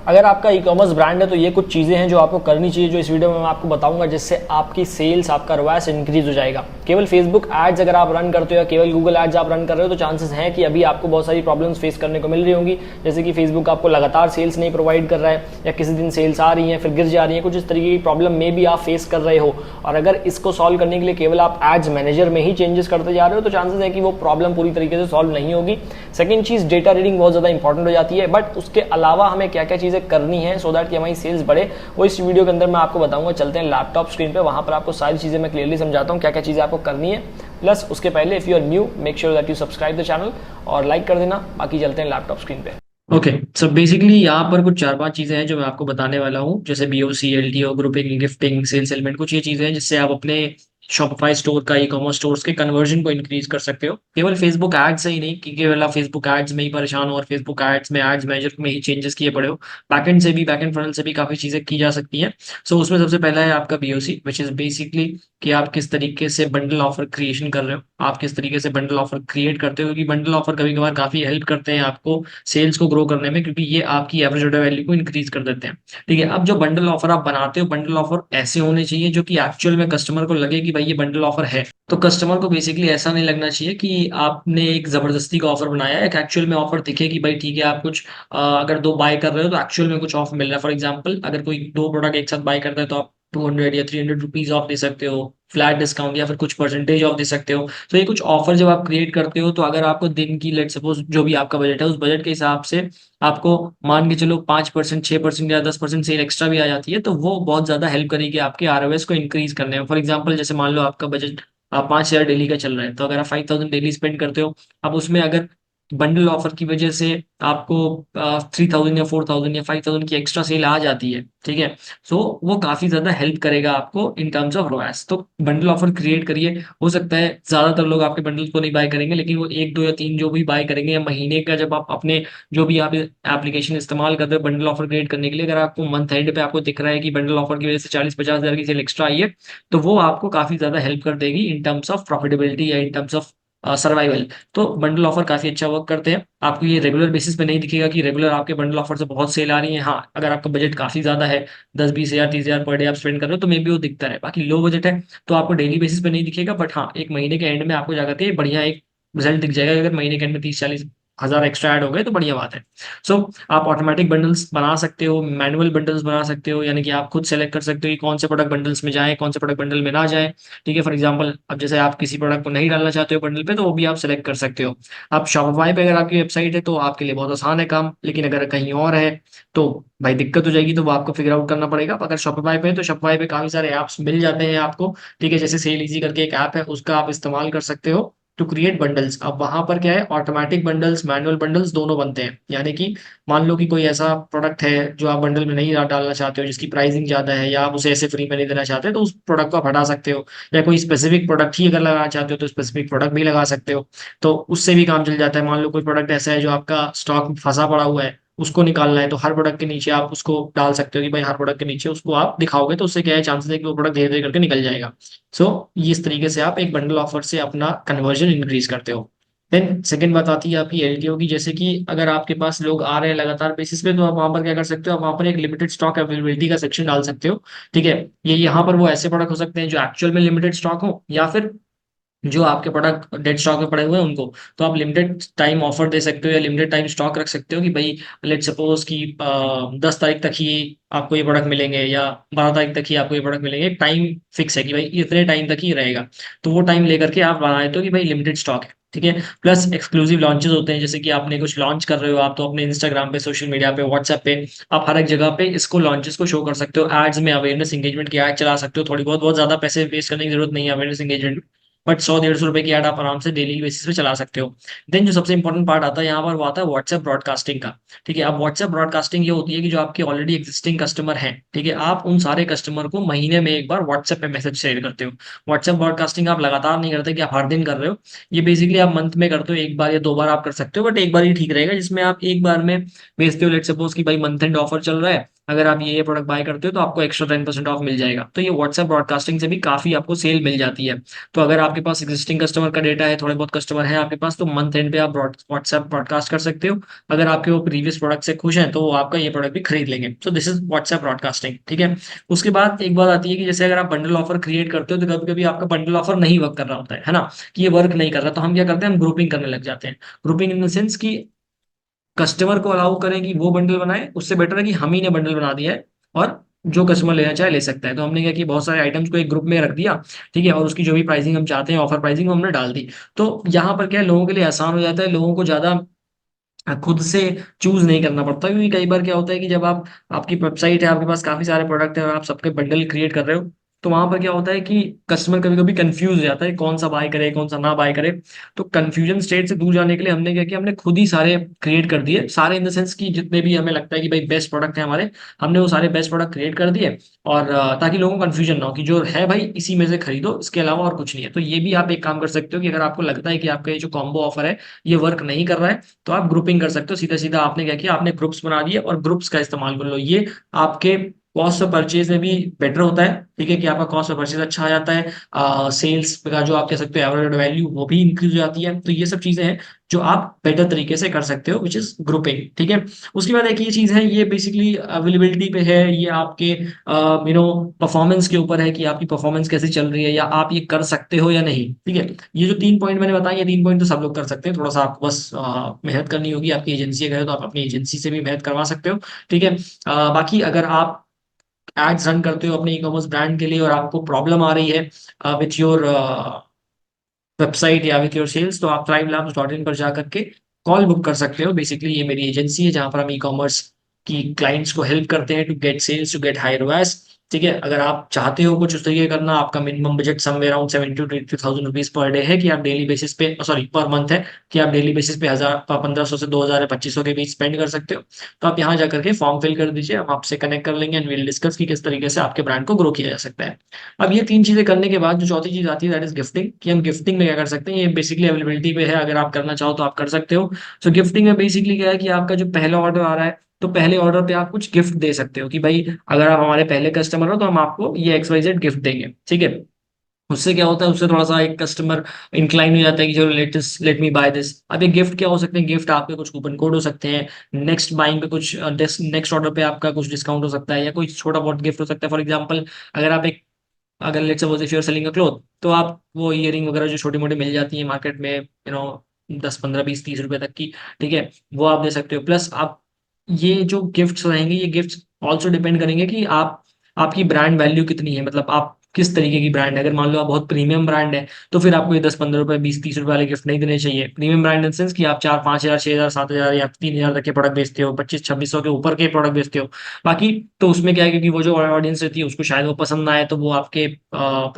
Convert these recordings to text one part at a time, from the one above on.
अगर आपका e commerce brand है तो ये कुछ चीज़ें हैं जो आपको करनी चाहिए, जो इस वीडियो में मैं आपको बताऊंगा, जिससे आपकी सेल्स, आपका रवास इंक्रीज हो जाएगा। केवल फेसबुक एड्स अगर आप रन करते हो या केवल गूगल एड्स आप रन कर रहे हो तो चांसेस हैं कि अभी आपको बहुत सारी प्रॉब्लम्स फेस करने को मिल रही होंगी, जैसे कि फेसबुक आपको लगातार सेल्स नहीं प्रोवाइड कर रहा है या किसी दिन सेल्स आ रही हैं फिर गिर जा रही हैं, कुछ इस तरीके की प्रॉब्लम में भी आप फेस कर रहे हो। और अगर इसको सॉल्व करने के लिए केवल आप एड्स मैनेजर में ही चेंजेस करते जा रहे हो तो चांसेस है कि वो प्रॉब्लम पूरी तरीके से सॉल्व नहीं होगी। सेकंड चीज़, डेटा रीडिंग बहुत ज़्यादा इंपॉर्टेंट हो जाती है, बट उसके अलावा हमें क्या क्या चीज़ें करनी है सो दैट कि हमारी सेल्स बढ़े, वो इस वीडियो के अंदर मैं आपको बताऊंगा। चलते हैं लैपटॉप स्क्रीन पे, वहां पर आपको सारी चीज़ें मैं क्लियरली समझाता हूँ क्या क्या चीज़ें आपको करनी है। प्लस उसके पहले if you are new make sure that you subscribe the channel और लाइक कर देना। बाकी चलते हैं लैपटॉप स्क्रीन पे। ओके, सो बेसिकली यहाँ पर कुछ 4-5 चीज़ें हैं जो मैं आपको बताने वाला हूँ, जैसे BOC, LTO, grouping, gifting, sales element, कुछ ये चीज़ें हैं जिससे आप अपने शॉपिफाई स्टोर का, ई कॉमर्स स्टोर्स के कन्वर्जन को इंक्रीज कर सकते हो। केवल फेसबुक एड्स से ही नहीं कि केवल आप फेसबुक एड्स में ही परेशान हो और फेसबुक एड्स में एड्स मैनेजर में ही चेंजेस किए पड़े हो, बैकएंड से भी, बैकएंड फनल से भी काफ़ी चीज़ें की जा सकती हैं। सो उसमें सबसे पहला है आपका बीओसी, विच इज़ बेसिकली कि आप किस तरीके से बंडल ऑफर क्रिएशन कर रहे हो, आप किस तरीके से बंडल ऑफर क्रिएट करते हो, क्योंकि बंडल ऑफर कभी कभार काफ़ी हेल्प करते हैं आपको सेल्स को ग्रो करने में, क्योंकि ये आपकी एवरेज ऑर्डर वैल्यू को इंक्रीज कर देते हैं। ठीक है, अब जो बंडल ऑफर आप बनाते हो, बंडल ऑफर ऐसे होने चाहिए जो कि एक्चुअल में कस्टमर को लगे कि भाई ये बंडल ऑफर है। तो कस्टमर को बेसिकली ऐसा नहीं लगना चाहिए कि आपने एक जबरदस्ती का ऑफर बनाया है, एक एक्चुअल में ऑफर दिखे कि भाई ठीक है आप कुछ अगर दो बाय कर रहे हो तो एक्चुअल में कुछ ऑफ मिल रहा है। फॉर एग्जांपल, अगर कोई दो प्रोडक्ट एक साथ बाय करता है तो आप 200 या 300 रुपीज ऑफ दे सकते हो, फ्लैट डिस्काउंट, या फिर कुछ परसेंटेज ऑफ दे सकते हो। तो ये कुछ ऑफर जब आप क्रिएट करते हो तो अगर आपको दिन की, लेट सपोज जो भी आपका बजट है उस बजट के हिसाब से आपको मान के चलो 5%, 6% या 10% सेल एक्स्ट्रा भी आ जाती है, तो वो बहुत ज्यादा हेल्प करेगी आपके आरओएस को इंक्रीज करने में। फॉर एग्जाम्पल, जैसे मान लो आपका बजट 5,000 डेली का चल रहा है, तो अगर आप 5,000 डेली स्पेंड करते हो, अब उसमें अगर बंडल ऑफर की वजह से आपको 3,000 या 4,000 या 5,000 की एक्स्ट्रा सेल आ जाती है, ठीक है, सो वो काफी ज्यादा हेल्प करेगा आपको इन टर्म्स ऑफ रोएस। तो बंडल ऑफर क्रिएट करिए। हो सकता है ज्यादातर लोग आपके बंडल को नहीं बाय करेंगे, लेकिन वो एक दो या तीन जो भी बाय करेंगे, या महीने का जब आप अपने जो भी आप एप्लीकेशन इस्तेमाल कर रहे हो बंडल ऑफर क्रिएट करने के लिए, अगर आपको मंथ एंड पे आपको दिख रहा है कि बंडल ऑफर की वजह से 40-50 हजार की सेल एक्स्ट्रा आई है, तो वो आपको काफी ज्यादा हेल्प कर देगी इन टर्म्स ऑफ प्रॉफिटेबिलिटी या इन टर्म्स ऑफ सर्वाइवल। तो बंडल ऑफर काफी अच्छा वर्क करते हैं। आपको ये रेगुलर बेसिस पे नहीं दिखेगा कि रेगुलर आपके बंडल ऑफर से बहुत सेल आ रही है। हाँ, अगर आपका बजट काफी ज्यादा है, 10-20 हजार, 30 हजार पर डे आप स्पेंड कर रहे हो, तो मे बी वो दिखता है। बाकी लो बजट है तो आपको डेली बेसिस पे नहीं दिखेगा, बट हाँ, एक महीने के एंड में आपको जाकर के बढ़िया एक रिजल्ट दिख जाएगा। अगर महीने के एंड में 30-40 हजार एक्स्ट्रा ऐड हो गए तो बढ़िया बात है। सो आप ऑटोमेटिक बंडल्स बना सकते हो, मैनुअल बंडल्स बना सकते हो, यानी कि आप खुद सेलेक्ट कर सकते हो कि कौन से प्रोडक्ट बंडल्स में जाए, कौन से प्रोडक्ट बंडल में ना जाए। ठीक है, फॉर एग्जांपल, अब जैसे आप किसी प्रोडक्ट को नहीं डालना चाहते हो बंडल पे, तो वो भी आप सेलेक्ट कर सकते हो। आप शॉपिफाई पे, अगर आपकी वेबसाइट है तो आपके लिए बहुत आसान है काम, लेकिन अगर कहीं और है तो भाई दिक्कत हो जाएगी, तो वो आपको फिगर आउट करना पड़ेगा। अगर शॉपिफाई पे है तो शॉपिफाई पे काफी सारे ऐप्स मिल जाते हैं आपको। ठीक है, जैसे सेल इजी करके एक ऐप है, उसका आप इस्तेमाल कर सकते हो टू क्रिएट बंडल्स। अब वहां पर क्या है, ऑटोमेटिक बंडल्स, मैनुअल बंडल्स दोनों बनते हैं। यानी कि मान लो कि कोई ऐसा प्रोडक्ट है जो आप बंडल में नहीं डालना चाहते हो, जिसकी प्राइसिंग ज्यादा है, या आप उसे ऐसे फ्री में नहीं देना चाहते, तो उस प्रोडक्ट को आप हटा सकते हो। या कोई स्पेसिफिक प्रोडक्ट ही अगर लगाना चाहते हो तो स्पेसिफिक प्रोडक्ट भी लगा सकते हो। तो उससे भी काम चल जाता है। मान लो कोई प्रोडक्ट ऐसा है जो आपका स्टॉक में फंसा पड़ा हुआ है, उसको निकालना है, तो हर प्रोडक्ट के नीचे आप उसको डाल सकते हो कि भाई हर प्रोडक्ट के नीचे उसको आप दिखाओगे, तो उससे क्या है, चांसेस है कि वो प्रोडक्ट धीरे धीरे करके निकल जाएगा। सो इस तरीके से आप एक बंडल ऑफर से अपना कन्वर्जन इंक्रीज करते हो। देन सेकंड बात आती है आपकी एलटीओ की, जैसे कि अगर आपके पास लोग आ रहे हैं लगातार बेसिस पे, तो आप वहां पर क्या कर सकते हो, आप वहां पर एक लिमिटेड स्टॉक अवेलेबिलिटी का सेक्शन डाल सकते हो। ठीक है, ये यहाँ पर वो ऐसे प्रोडक्ट हो सकते हैं जो एक्चुअल में लिमिटेड स्टॉक हो, या फिर जो आपके प्रोडक्ट डेड स्टॉक में पड़े हुए हैं उनको, तो आप लिमिटेड टाइम ऑफर दे सकते हो या लिमिटेड टाइम स्टॉक रख सकते हो कि भाई लेट सपोज कि 10 तारीख तक ही आपको ये प्रोडक्ट मिलेंगे, या 12 तारीख तक ही आपको ये प्रोडक्ट मिलेंगे। टाइम फिक्स है कि भाई इतने टाइम तक ही रहेगा, तो वो टाइम लेकर के आप बना देते हो कि भाई लिमिटेड स्टॉक है। ठीक है, प्लस एक्सक्लूसिव लॉन्चेस होते हैं, जैसे कि आपने कुछ लॉन्च कर रहे हो आप, तो अपने इंस्टाग्राम पे, सोशल मीडिया पे, व्हाट्सएप पे, आप हर एक जगह पे इसको लॉन्चेस को शो कर सकते हो। एड्स में अवेयरनेस एंगेजमेंट की एड चला सकते हो, थोड़ी बहुत, बहुत ज्यादा पैसे वेस्ट करने की जरूरत नहीं है अवेयरनेस एंगेजमेंट, बट 100-150 रुपए की ऐड आप आराम से डेली बेसिस पे चला सकते हो। देन जो सबसे इंपॉर्टेंट पार्ट आता है यहाँ पर, वो आता है व्हाट्सएप ब्रॉडकास्टिंग का। ठीक है, अब व्हाट्सएप ब्रॉडकास्टिंग ये होती है कि जो आपके ऑलरेडी एग्जिस्टिंग कस्टमर हैं, ठीक है, आप उन सारे कस्टमर को महीने में एक बार व्हाट्सएप पे मैसेज शेयर करते हो। व्हाट्सएप ब्रॉडकास्टिंग आप लगातार नहीं करते कि आप हर दिन कर रहे हो, ये बेसिकली आप मंथ में करते हो, एक बार या दो बार आप कर सकते हो, बट एक बार ही ठीक रहेगा, जिसमें आप एक बार में भेजते हो। लेट सपोज कि भाई मंथ एंड ऑफर चल रहा है, अगर आप ये प्रोडक्ट बाय करते हो तो आपको एक्स्ट्रा 10% ऑफ मिल जाएगा। तो ये व्हाट्सएप ब्रॉडकास्टिंग से भी काफी आपको सेल मिल जाती है। तो अगर आपके पास एग्जिस्टिंग कस्टमर का डेटा है, थोड़े बहुत कस्टमर है आपके पास, तो मंथ एंड पे आप व्हाट्सएप ब्रॉडकास्ट कर सकते हो। अगर आपके वो प्रीवियस प्रोडक्ट से खुश हैं तो वो आपका ये प्रोडक्ट भी खरीद लेंगे। तो दिस इज व्हाट्सएप ब्रॉडकास्टिंग, ठीक है। उसके बाद एक बात आती है कि जैसे अगर आप बंडल ऑफर क्रिएट करते हो तो कभी कभी आपका बंडल ऑफर नहीं वर्क कर रहा होता है ना, कि ये वर्क नहीं कर रहा, तो हम क्या करते हैं, हम ग्रुपिंग करने लग जाते हैं। ग्रुपिंग इन द सेंस कि कस्टमर को अलाउ करें कि वो बंडल बनाए, उससे बेटर है कि हम ही ने बंडल बना दिया है और जो कस्टमर लेना चाहे ले सकता है। तो हमने क्या कि बहुत सारे आइटम्स को एक ग्रुप में रख दिया, ठीक है, और उसकी जो भी प्राइसिंग हम चाहते हैं, ऑफर प्राइसिंग, वो हमने डाल दी। तो यहाँ पर क्या है, लोगों के लिए आसान हो जाता है, लोगों को ज्यादा खुद से चूज नहीं करना पड़ता। क्योंकि कई बार क्या होता है कि जब आप, आपकी वेबसाइट है, आपके पास काफी सारे प्रोडक्ट है और आप सबके बंडल क्रिएट कर रहे हो, तो वहां पर क्या होता है कि कस्टमर कभी कभी कंफ्यूज हो जाता है कौन सा बाय करे कौन सा ना बाय करे। तो कंफ्यूजन स्टेट से दूर जाने के लिए हमने क्या किया, हमने खुद ही सारे क्रिएट कर दिए, सारे इन द सेंस कि जितने भी हमें लगता है कि भाई बेस्ट प्रोडक्ट है हमारे, हमने वो सारे बेस्ट प्रोडक्ट क्रिएट कर दिए। और ताकि लोगों को कंफ्यूजन ना हो कि जो है भाई इसी में से खरीदो, इसके अलावा और कुछ नहीं है। तो ये भी आप एक काम कर सकते हो कि अगर आपको लगता है कि आपका ये जो कॉम्बो ऑफर है ये वर्क नहीं कर रहा है, तो आप ग्रुपिंग कर सकते हो। सीधा सीधा आपने क्या किया, आपने ग्रुप्स बना दिए और ग्रुप्स का इस्तेमाल कर लो। ये आपके कॉस्ट ऑफ परचेज में भी बेटर होता है, ठीक है, कि आपका कॉस्ट ऑफ परचेज अच्छा आ जाता है। सेल्स का जो आप कह सकते हो एवरेज वैल्यू वो भी इंक्रीज हो जाती है। तो ये सब चीजें हैं जो आप बेटर तरीके से कर सकते हो, विच इज ग्रुपिंग, ठीक है। उसके बाद एक ये चीज है, ये बेसिकली अवेलेबिलिटी पे है, ये आपके परफॉर्मेंस के ऊपर है कि आपकी परफॉर्मेंस कैसी चल रही है, या आप ये कर सकते हो या नहीं, ठीक है। ये जो 3 पॉइंट मैंने बताया, ये 3 पॉइंट तो सब लोग कर सकते हैं, थोड़ा सा आपको बस मेहनत करनी होगी। आपकी एजेंसी अगर है तो आप अपनी एजेंसी से भी मेहनत करवा सकते हो, ठीक है। बाकी अगर आप एड्स रन करते हो अपने ई कॉमर्स ब्रांड के लिए और आपको प्रॉब्लम आ रही है विथ योर वेबसाइट या विथ योर सेल्स, तो आप thrivelabs.in पर जा करके कॉल बुक कर सकते हो। बेसिकली ये मेरी एजेंसी है जहां पर हम ई कॉमर्स की क्लाइंट्स को हेल्प करते हैं to get sales, to get higher ways, ठीक है। अगर आप चाहते हो कुछ उस तरीके करना, आपका minimum budget somewhere around 70 to 80,000 rupees per day है, कि आप डेली बेसिस पे, सॉरी पर मंथ है, कि आप डेली बेसिस पे 1,500 से 2,000 या 2,500 के बीच स्पेंड कर सकते हो, तो आप यहाँ जाकर के फॉर्म फिल कर दीजिए, हम आपसे कनेक्ट कर लेंगे एंड विल डिस्कस कि किस तरीके से आपके ब्रांड को ग्रो किया जा सकता है। अब ये 3 चीजें करने के बाद जो चौथी चीज आती है दैट इज गिफ्टिंग, कि हम गिफ्टिंग में क्या कर सकते हैं। ये बेसिकली अवेलेबिलिटी पे है, अगर आप करना चाहो तो आप कर सकते हो। तो गिफ्टिंग में बेसिकली क्या है कि आपका जो पहला ऑर्डर आ रहा है, तो पहले ऑर्डर पे आप कुछ गिफ्ट दे सकते हो कि भाई अगर आप हमारे पहले कस्टमर हो तो हम आपको ये XYZ गिफ्ट देंगे, ठीक है। उससे क्या होता है, उससे थोड़ा सा एक कस्टमर इंक्लाइन हो जाता है कि चलो लेट मी बाय दिस। अब ये गिफ्ट क्या हो सकते हैं, गिफ्ट आपके कुछ कूपन कोड हो सकते हैं, नेक्स्ट बाइंग पे कुछ, नेक्स्ट ऑर्डर पे आपका कुछ डिस्काउंट हो सकता है, या कोई छोटा बहुत गिफ्ट हो सकता है। फॉर एग्जांपल, अगर आप एक, अगर let's suppose if you are selling a cloth, तो आप वो इयरिंग वगैरह जो छोटी मोटी मिल जाती है मार्केट में, 10, 15, 20, 30 रुपए तक की, ठीक है, वो आप दे सकते हो। प्लस आप, ये जो गिफ्ट्स रहेंगे, ये गिफ्ट्स ऑल्सो डिपेंड करेंगे कि आप, आपकी ब्रांड वैल्यू कितनी है, मतलब आप किस तरीके की ब्रांड है। अगर मान लो आप बहुत प्रीमियम ब्रांड है, तो फिर आपको ये 10, 15 रुपए, 20, 30 रुपए वाले गिफ्ट नहीं देने चाहिए। प्रीमियम ब्रांड इन सेंस कि आप 4, 5 हजार, 6 हजार, 7 हजार या 3 हजार तक के प्रोडक्ट बेचते हो, 25, 26 सौ के ऊपर के प्रोडक्ट बेचते हो। बाकी तो उसमें क्या है, क्योंकि वो जो ऑडियंस रहती है उसको शायद वो पसंद ना आए, तो वो आपके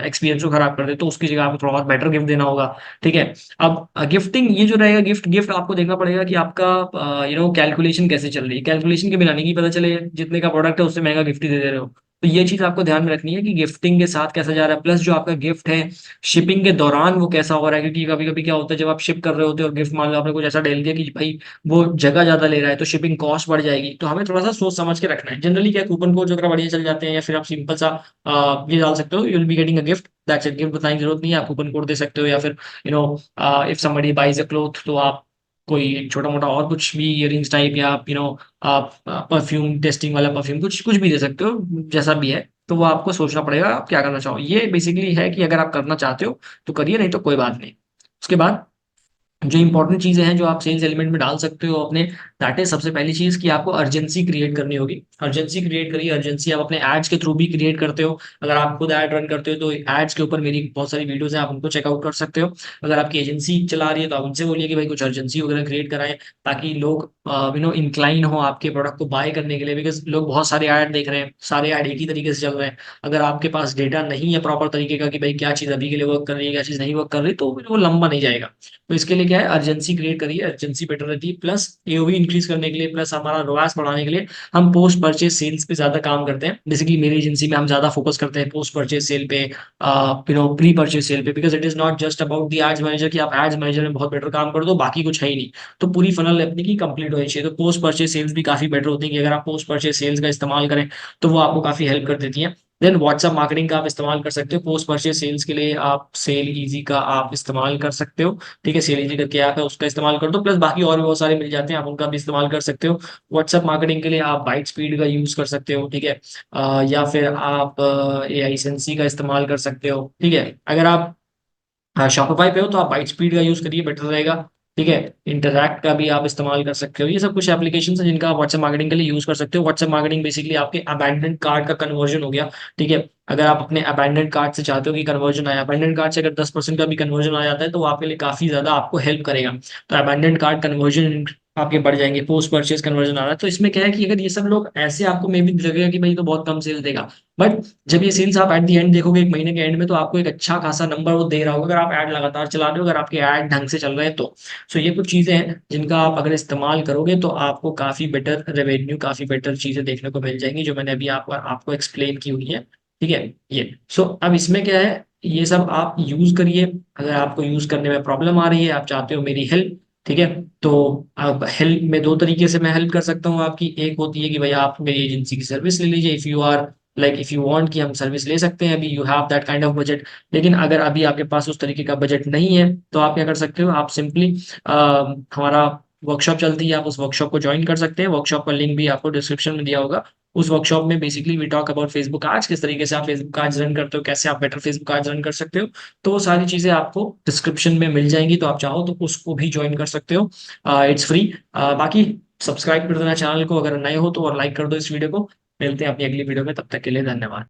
एक्सपीरियंस को खराब कर दे, तो उसकी जगह आपको थोड़ा और बेटर गिफ्ट देना होगा, ठीक है। अब गिफ्टिंग ये जो रहेगा, गिफ्ट गिफ्ट आपको देखना पड़ेगा कि आपका कैलकुलेशन कैसे चल रही है। कैलकुलेशन के बिना नहीं पता चले जितने का प्रोडक्ट है उससे महंगा गिफ्ट ही दे दे रहे हो। तो ये चीज आपको ध्यान में रखनी है कि गिफ्टिंग के साथ कैसा जा रहा है, प्लस जो आपका गिफ्ट है शिपिंग के दौरान वो कैसा हो रहा है। क्योंकि कभी कभी क्या होता है, जब आप शिप कर रहे होते हो और गिफ्ट मान लो आपने कुछ ऐसा डाल दिया कि भाई वो जगह ज्यादा ले रहा है, तो शिपिंग कॉस्ट बढ़ जाएगी। तो हमें थोड़ा सा सोच समझ के रखना है। जनरली क्या, कूपन कोड जो बढ़िया चल जाते हैं, या फिर आप सिंपल सा ये डाल सकते हो, you will be getting a gift, that's it. Gift बताने की जरूरत नहीं है, आप कूपन कोड दे सकते हो, या फिर if somebody buys a cloth, तो आप कोई छोटा मोटा और कुछ भी इयरिंग्स टाइप, या आप परफ्यूम, टेस्टिंग वाला परफ्यूम, कुछ कुछ भी दे सकते हो, जैसा भी है। तो वो आपको सोचना पड़ेगा आप क्या करना चाहो। ये बेसिकली है कि अगर आप करना चाहते हो तो करिए, नहीं तो कोई बात नहीं। उसके बाद जो इंपॉर्टेंट चीजें हैं जो आप सेल्स एलिमेंट में डाल सकते हो अपने, दैट इज सबसे पहली चीज कि आपको अर्जेंसी क्रिएट करनी होगी। अर्जेंसी क्रिएट करिए। अर्जेंसी आप अपने एड्स के थ्रू भी क्रिएट करते हो। अगर आप खुद ऐड रन करते हो तो एड्स के ऊपर मेरी बहुत सारी वीडियोस हैं, आप उनको चेकआउट कर सकते हो। अगर आपकी एजेंसी चला रही है तो आप उनसे बोलिए कि भाई कुछ अर्जेंसी वगैरह क्रिएट कराएं, ताकि लोग इंक्लाइन हो आपके प्रोडक्ट को बाय करने के लिए। बिकॉज लोग बहुत सारे ऐड देख रहे हैं, सारे ऐड एक ही तरीके से चल रहे हैं। अगर आपके पास डेटा नहीं है प्रॉपर तरीके का कि भाई क्या चीज अभी के लिए वर्क कर रही है, क्या चीज नहीं वर्क कर रही, तो वो लंबा नहीं जाएगा। तो इसके लिए क्या है, अर्जेंसी क्रिएट करिए, अर्जेंसी बेटर रहती है। प्लस एओवी इंक्रीज करने के लिए प्लस हमारा रोआस बढ़ाने के लिए हम पोस्ट परचेज सेल्स पे ज्यादा काम करते हैं। बेसिकली मेरी एजेंसी में हम ज्यादा फोकस करते हैं पोस्ट परचेज सेल पे, प्री परचेज सेल पे, because it is not just about the ads manager कि आप एड्स मैनेजर में बहुत बेटर काम कर दो, बाकी कुछ है ही नहीं। तो पूरी फनल अपनी की कंप्लीट होनी चाहिए। तो पोस्ट परचेज सेल्स भी काफी बेटर होती है कि अगर आप पोस्ट परचेज सेल्स का इस्तेमाल करें तो वो आपको काफी हेल्प कर देती है। देन व्हाट्सएप मार्केटिंग का आप इस्तेमाल कर सकते हो पोस्ट परचेज सेल्स के लिए। आप सेल इजी का आप इस्तेमाल कर सकते हो, ठीक है, सेल इजी करके ऐप है उसका इस्तेमाल कर दो, प्लस बाकी और भी बहुत सारे मिल जाते हैं, आप उनका भी इस्तेमाल कर सकते हो। व्हाट्सएप मार्केटिंग के लिए आप बाइट स्पीड का यूज कर सकते हो, ठीक है, या फिर आप एआई सेंसी का इस्तेमाल कर सकते हो, ठीक है। अगर आप शॉपिफाई पे हो तो आप बाइट स्पीड का यूज करिए, बेटर रहेगा, ठीक है। इंटरैक्ट का भी आप इस्तेमाल कर सकते हो। ये सब कुछ एप्लीकेशन है जिनका आप व्हाट्सएप मार्केटिंग के लिए यूज कर सकते हो। व्हाट्सएप मार्केटिंग बेसिकली आपके अबैंडन कार्ड का कन्वर्जन हो गया, ठीक है। अगर आप अपने अबैंडन कार्ड से चाहते हो कि कन्वर्जन आए, अबैंडन कार्ड से अगर 10% का भी कन्वर्जन आ जाता है तो वो आपके लिए काफी ज्यादा आपको हेल्प करेगा। तो अबैंडन कार्ड कन्वर्जन आपके बढ़ जाएंगे, पोस्ट परचेज कन्वर्जन आ रहा है। तो इसमें क्या है कि अगर ये सब लोग ऐसे, आपको मे भी लगेगा कि भाई तो बहुत कम सेल देगा, बट जब ये सेल्स आप एट द एंड देखोगे एक महीने के एंड में, तो आपको एक अच्छा खासा नंबर वो दे रहा होगा अगर आप ऐड लगातार चला रहे हो, अगर आपके ऐड ढंग से चल रहे हैं तो। सो ये कुछ चीजें हैं जिनका आप अगर इस्तेमाल करोगे तो आपको काफी बेटर रेवेन्यू, काफी बेटर चीजें देखने को मिल जाएंगी, जो मैंने अभी आपको एक्सप्लेन की हुई है, ठीक है। ये सो अब इसमें क्या है, ये सब आप यूज करिए। अगर आपको यूज करने में प्रॉब्लम आ रही है, आप चाहते हो मेरी हेल्प, ठीक है, तो आप हेल्प में दो तरीके से मैं हेल्प कर सकता हूँ आपकी। एक होती है कि भाई आप मेरी एजेंसी की सर्विस ले लीजिए, if you are like if you want कि हम सर्विस ले सकते हैं, अभी you have that kind of budget. लेकिन अगर अभी आपके पास उस तरीके का बजट नहीं है तो आप क्या कर सकते हो, आप सिंपली हमारा वर्कशॉप चलती है, आप उस वर्कशॉप को ज्वाइन कर सकते हैं। वर्कशॉप का लिंक भी आपको डिस्क्रिप्शन में दिया होगा। उस वर्कशॉप में basically we talk about Facebook ads, किस तरीके से आप फेसबुक एड्स रन करते हो, कैसे आप बेटर फेसबुक एड्स रन कर सकते हो। तो वो सारी चीजें आपको डिस्क्रिप्शन में मिल जाएंगी, तो आप चाहो तो उसको भी ज्वाइन कर सकते हो, इट्स फ्री। बाकी सब्सक्राइब कर देना चैनल को अगर नए हो तो, और लाइक कर दो इस वीडियो को। मिलते हैं अपनी अगली वीडियो में, तब तक के लिए धन्यवाद।